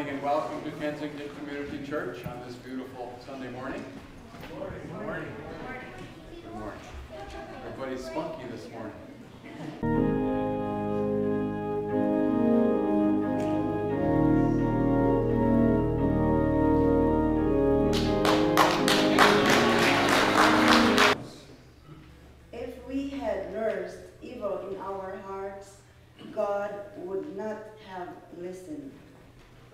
and welcome to Kensington Community Church on this beautiful Sunday morning. Good morning. Good morning. Good morning. Everybody's spunky this morning. If we had nursed evil in our hearts, God would not have listened.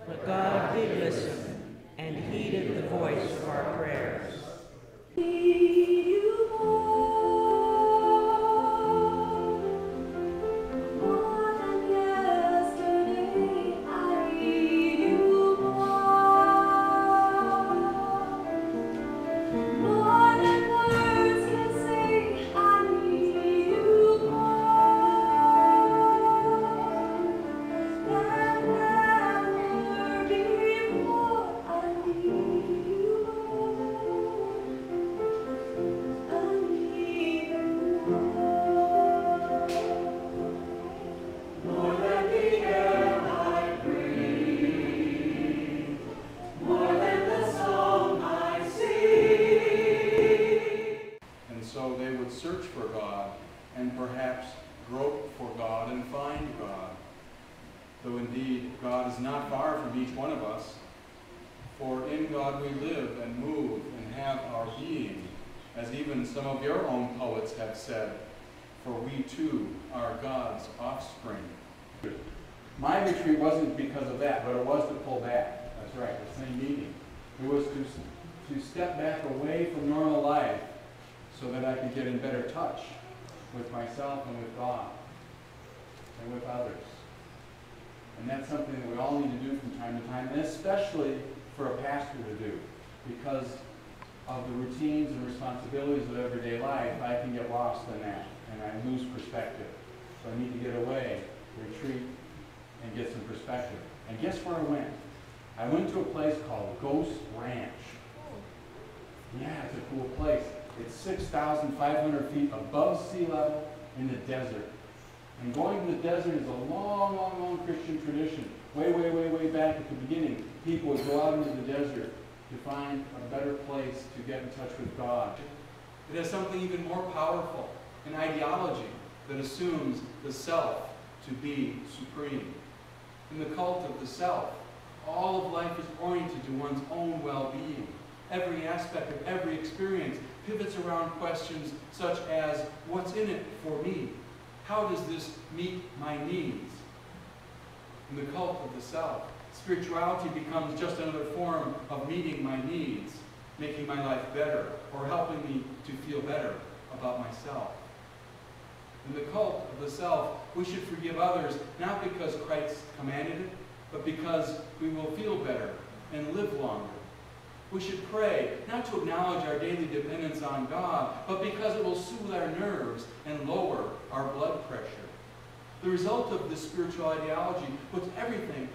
But God did listen and heeded the voice of our prayers. Search for God and perhaps grope for God and find God. Though indeed God is not far from each one of us, for in God we live and move and have our being, as even some of your own poets have said, for we too are God's offspring. My retreat wasn't because of that, but it was to pull back. That's right, the same meaning. It was to step back away from normal life so that I could get in better touch with myself and with God and with others. And that's something that we all need to do from time to time, and especially for a pastor to do, because of the routines and responsibilities of everyday life. I can get lost in that, and I lose perspective. So I need to get away, retreat, and get some perspective. And guess where I went? I went to a place called Ghost Ranch. Yeah, it's a cool place. It's 6,500 feet above sea level in the desert. And going to the desert is a long, long, long Christian tradition. Way, way, way, way back at the beginning, people would go out into the desert to find a better place to get in touch with God. It has something even more powerful, an ideology that assumes the self to be supreme. In the cult of the self, all of life is oriented to one's own well-being. Every aspect of every experience pivots around questions such as, what's in it for me? How does this meet my needs? In the cult of the self, spirituality becomes just another form of meeting my needs, making my life better, or helping me to feel better about myself. In the cult of the self, we should forgive others, not because Christ commanded it, but because we will feel better and live longer. We should pray, not to acknowledge our daily dependence on God, but because it will soothe our nerves and lower our blood pressure. The result of this spiritual ideology puts everything